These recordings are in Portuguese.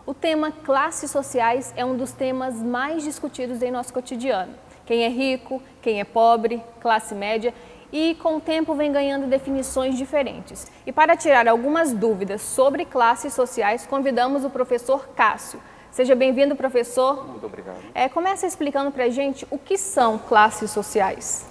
O tema classes sociais é um dos temas mais discutidos em nosso cotidiano. Quem é rico, quem é pobre, classe média, e com o tempo vem ganhando definições diferentes. E para tirar algumas dúvidas sobre classes sociais, convidamos o professor Cássio. Seja bem-vindo, professor. Muito obrigado. Começa explicando para a gente o que são classes sociais.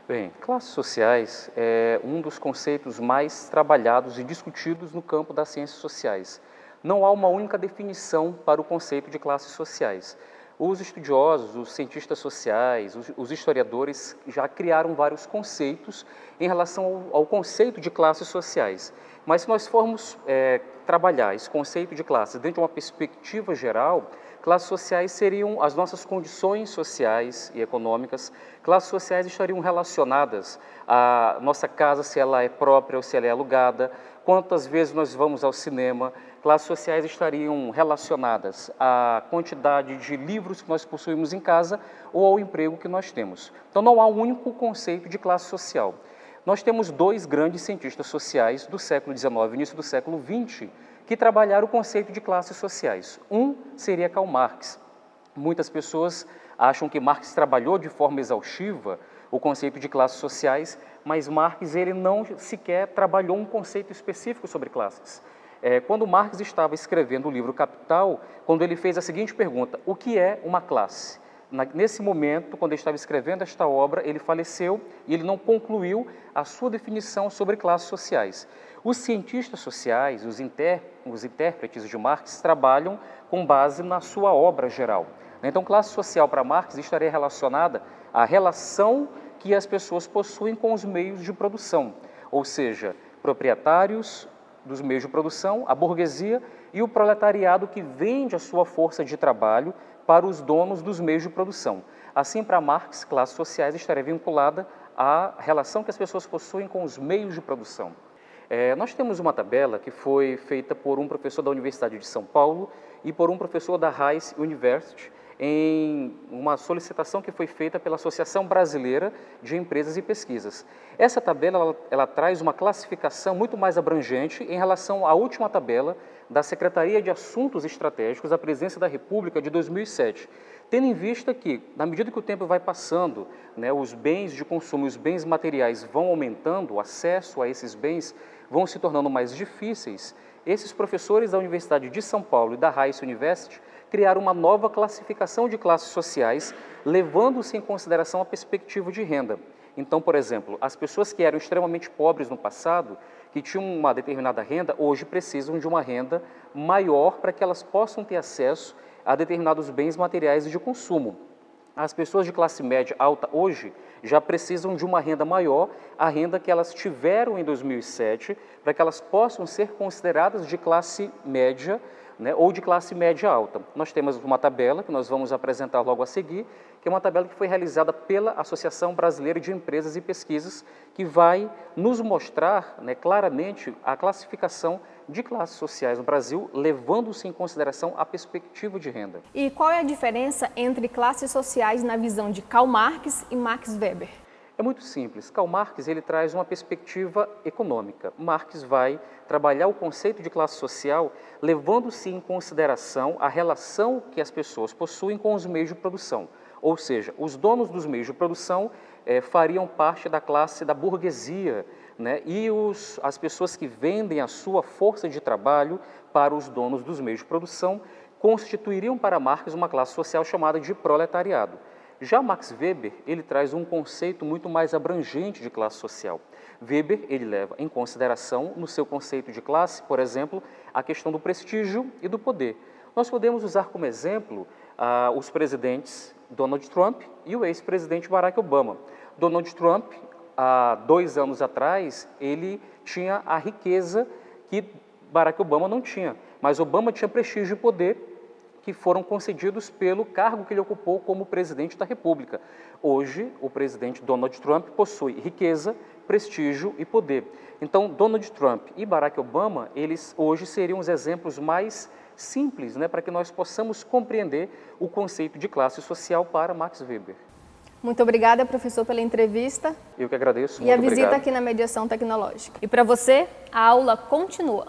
Bem, classes sociais é um dos conceitos mais trabalhados e discutidos no campo das ciências sociais. Não há uma única definição para o conceito de classes sociais. Os estudiosos, os cientistas sociais, os historiadores já criaram vários conceitos em relação ao conceito de classes sociais. Mas se nós formos trabalhar esse conceito de classes dentro de uma perspectiva geral, classes sociais seriam as nossas condições sociais e econômicas. Classes sociais estariam relacionadas à nossa casa, se ela é própria ou se ela é alugada, quantas vezes nós vamos ao cinema. Classes sociais estariam relacionadas à quantidade de livros que nós possuímos em casa ou ao emprego que nós temos. Então não há um único conceito de classe social. Nós temos dois grandes cientistas sociais do século XIX e início do século XX que trabalharam o conceito de classes sociais. Um seria Karl Marx. Muitas pessoas acham que Marx trabalhou de forma exaustiva o conceito de classes sociais, mas Marx ele não sequer trabalhou um conceito específico sobre classes. Quando Marx estava escrevendo o livro Capital, quando ele fez a seguinte pergunta: o que é uma classe? Nesse momento, quando ele estava escrevendo esta obra, ele faleceu e ele não concluiu a sua definição sobre classes sociais. Os cientistas sociais, os intérpretes de Marx, trabalham com base na sua obra geral. Então, classe social para Marx estaria relacionada à relação que as pessoas possuem com os meios de produção, ou seja, proprietários dos meios de produção, a burguesia e o proletariado que vende a sua força de trabalho para os donos dos meios de produção. Assim, para Marx, classes sociais estaria vinculada à relação que as pessoas possuem com os meios de produção. Nós temos uma tabela que foi feita por um professor da Universidade de São Paulo e por um professor da Rice University, em uma solicitação que foi feita pela Associação Brasileira de Empresas e Pesquisas. Essa tabela ela traz uma classificação muito mais abrangente em relação à última tabela da Secretaria de Assuntos Estratégicos da Presidência da República de 2007, tendo em vista que, na medida que o tempo vai passando, os bens de consumo e os bens materiais vão aumentando, o acesso a esses bens vão se tornando mais difíceis, esses professores da Universidade de São Paulo e da Rice University criaram uma nova classificação de classes sociais, levando-se em consideração a perspectiva de renda. Então, por exemplo, as pessoas que eram extremamente pobres no passado, que tinham uma determinada renda, hoje precisam de uma renda maior para que elas possam ter acesso a determinados bens materiais e de consumo. As pessoas de classe média alta hoje já precisam de uma renda maior, a renda que elas tiveram em 2007, para que elas possam ser consideradas de classe média, ou de classe média alta. Nós temos uma tabela que nós vamos apresentar logo a seguir, que é uma tabela que foi realizada pela Associação Brasileira de Empresas e Pesquisas, que vai nos mostrar claramente a classificação de classes sociais no Brasil, levando-se em consideração a perspectiva de renda. E qual é a diferença entre classes sociais na visão de Karl Marx e Max Weber? É muito simples. Karl Marx ele traz uma perspectiva econômica. Marx vai trabalhar o conceito de classe social levando-se em consideração a relação que as pessoas possuem com os meios de produção. Ou seja, os donos dos meios de produção fariam parte da classe da burguesia, e as pessoas que vendem a sua força de trabalho para os donos dos meios de produção constituiriam para Marx uma classe social chamada de proletariado. Já Max Weber, ele traz um conceito muito mais abrangente de classe social. Weber, ele leva em consideração, no seu conceito de classe, por exemplo, a questão do prestígio e do poder. Nós podemos usar como exemplo os presidentes Donald Trump e o ex-presidente Barack Obama. Donald Trump, há 2 anos atrás, ele tinha a riqueza que Barack Obama não tinha, mas Obama tinha prestígio e poder que foram concedidos pelo cargo que ele ocupou como presidente da República. Hoje, o presidente Donald Trump possui riqueza, prestígio e poder. Então, Donald Trump e Barack Obama, eles hoje seriam os exemplos mais simples, para que nós possamos compreender o conceito de classe social para Max Weber. Muito obrigada, professor, pela entrevista. Eu que agradeço. E a visita aqui na Mediação Tecnológica. E para você, a aula continua.